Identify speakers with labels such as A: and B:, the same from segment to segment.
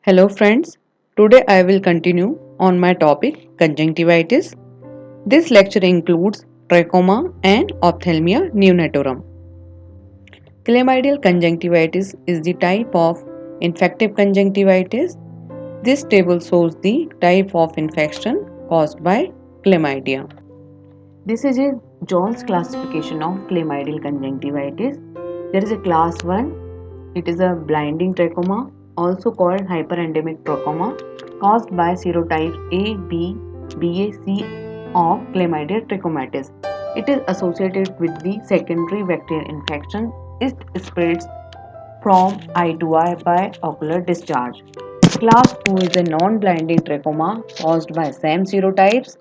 A: Hello friends, today I will continue on my topic conjunctivitis. This lecture includes trachoma and ophthalmia neonatorum. Chlamydial conjunctivitis is the type of infective conjunctivitis. This table shows the type of infection caused by chlamydia. This is a Jones classification of chlamydial conjunctivitis. There is a class 1. It is a blinding trachoma, also called hyperendemic trachoma, caused by serotypes A, B, BA, C of chlamydia trachomatis. It is associated with the secondary bacterial infection. It spreads from eye to eye by ocular discharge. Class 2 is a non-blinding trachoma caused by same serotypes,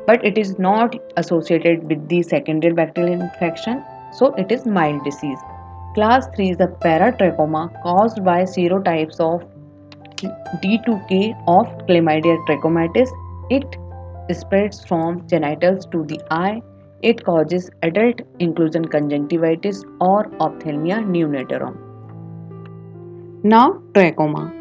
A: but it is not associated with the secondary bacterial infection, so it is mild disease. Class 3 is a paratrachoma caused by serotypes of D2K of chlamydia trachomatis. It spreads from genitals to the eye. It causes adult inclusion conjunctivitis or ophthalmia neonatorum. Now, trachoma.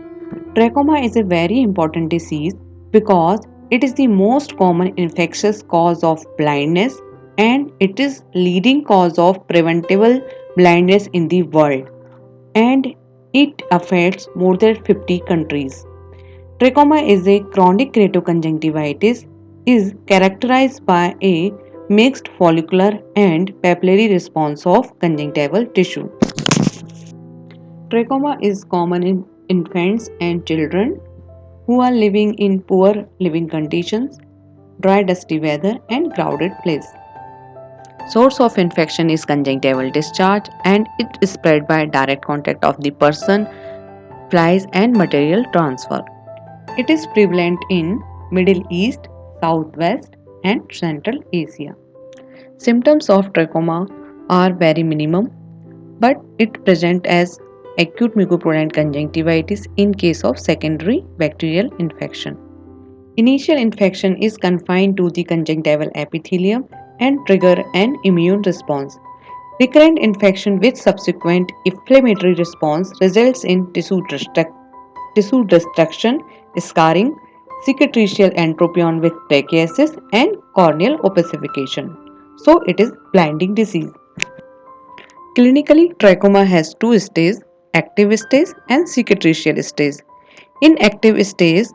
A: Trachoma is a very important disease because it is the most common infectious cause of blindness and it is leading cause of preventable blindness in the world, and it affects more than 50 countries. Trachoma is a chronic keratoconjunctivitis is characterized by a mixed follicular and papillary response of conjunctival tissue. Trachoma is common in infants and children who are living in poor living conditions, dry dusty weather and crowded place. Source of infection is conjunctival discharge and it is spread by direct contact of the person, flies and material transfer. It is prevalent in Middle East, Southwest and Central Asia. Symptoms of trachoma are very minimum, but it presents as acute mucopurulent conjunctivitis in case of secondary bacterial infection. Initial infection is confined to the conjunctival epithelium and trigger an immune response. Recurrent infection with subsequent inflammatory response results in tissue destruction, scarring, cicatricial entropion with brachiasis, and corneal opacification. So it is blinding disease. Clinically, trachoma has two stages: active stage and cicatricial stage. In active stage,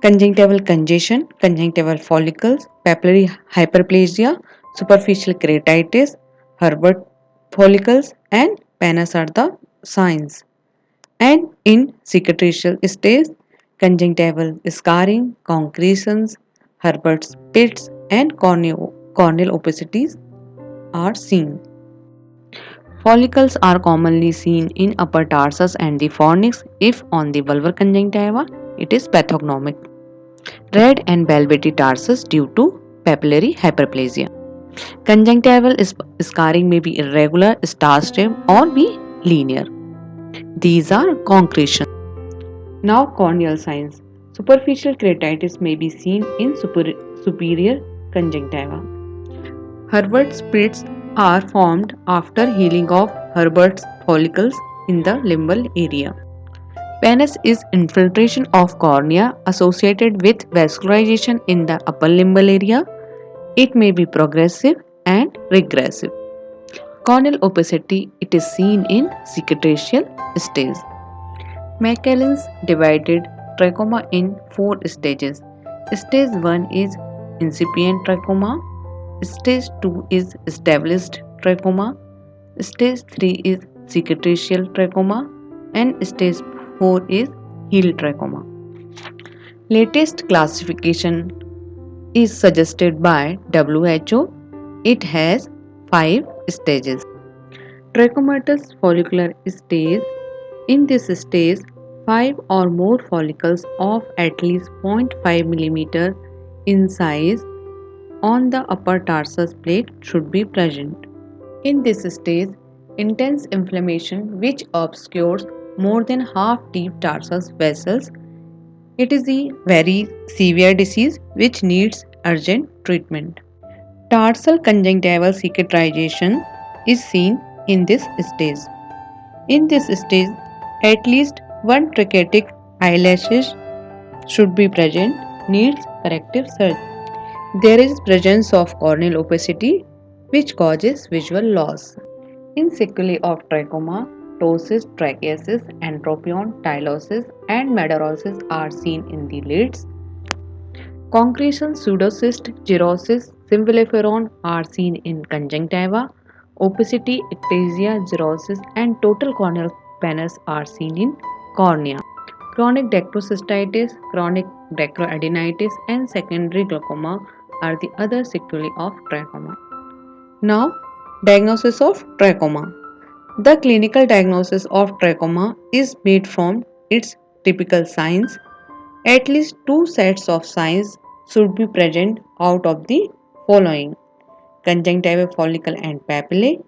A: conjunctival congestion, conjunctival follicles, papillary hyperplasia, superficial keratitis, Herbert follicles, and pannus are the signs. And in cicatricial stage, conjunctival scarring, concretions, Herbert's pits, and corneal opacities are seen. Follicles are commonly seen in upper tarsus and the fornix. If on the vulvar conjunctiva, it is pathognomic. Red and velvety tarsus due to papillary hyperplasia. Conjunctival scarring may be irregular, star-shaped, or be linear. These are concretions. Now, corneal signs. Superficial keratitis may be seen in superior conjunctiva. Herbert's pits are formed after healing of Herbert's follicles in the limbal area. Pannus is infiltration of cornea associated with vascularization in the upper limbal area. It may be progressive and regressive. Corneal opacity, it is seen in cicatricial stage. Macallan's divided trachoma in four stages. Stage 1 is incipient trachoma, stage 2 is established trachoma, stage 3 is cicatricial trachoma, and stage 4 is healed trachoma. Latest classification is suggested by WHO. It has 5 stages. Trachomatous follicular stage. In this stage, 5 or more follicles of at least 0.5 mm in size on the upper tarsus plate should be present. In this stage, intense inflammation which obscures more than half deep tarsus vessels. It is a very severe disease which needs urgent treatment. Tarsal conjunctival cicatrization is seen in this stage. In this stage, at least one tracheitic Eyelashes should be present, needs corrective surgery. There is presence of corneal opacity which causes visual loss. In sequelae of trachoma, ptosis, tracheasis, entropion, tylosis, and madarosis are seen in the lids. Concretion, pseudocyst, gyrosis, symphylophore are seen in conjunctiva. Opacity, ectasia, gyrosis, and total corneal pannus are seen in cornea. Chronic dacrocystitis, chronic dacroadenitis, and secondary glaucoma are the other sequelae of trachoma. Now, diagnosis of trachoma. The clinical diagnosis of trachoma is made from its typical signs. At least two sets of signs should be present out of the following: conjunctiva follicle and papillae,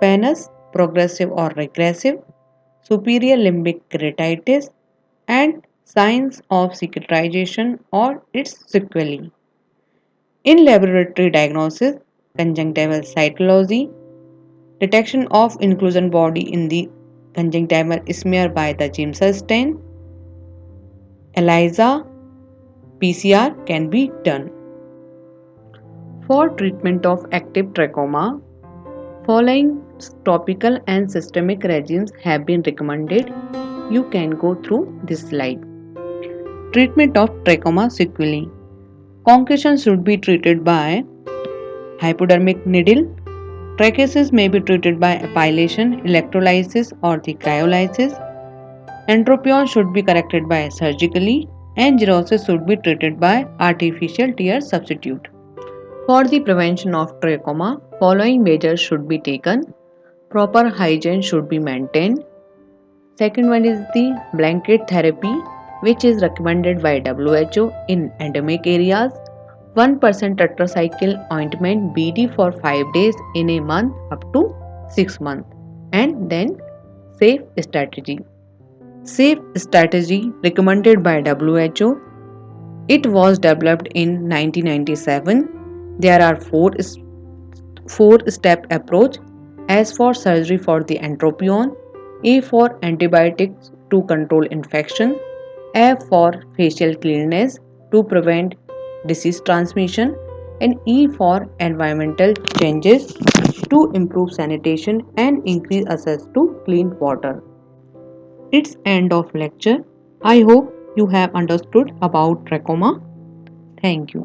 A: pannus progressive or regressive, superior limbic keratitis, and signs of cicatrization or its sequelae. In laboratory diagnosis, conjunctival cytology, detection of inclusion body in the conjunctival smear by the Giemsa stain, ELISA, PCR can be done. For treatment of active trachoma, following topical and systemic regimes have been recommended. You can go through this slide. Treatment of trachoma sequelae. Concussion should be treated by hypodermic needle. Tracheasis may be treated by epilation, electrolysis, or the cryolysis. Entropion should be corrected by surgically, and gyrosis should be treated by artificial tear substitute. For the prevention of trachoma, following measures should be taken. Proper hygiene should be maintained. Second one is the blanket therapy, which is recommended by WHO in endemic areas. 1% tetracycle ointment BD for 5 days in a month up to 6 months. And then safe strategy. Safe strategy recommended by WHO. It was developed in 1997. There are four-step approach. S for surgery for the entropion, A for antibiotics to control infection, F for facial cleanliness to prevent disease transmission, and E for environmental changes to improve sanitation and increase access to clean water. It's end of lecture. I hope you have understood about trachoma. Thank you.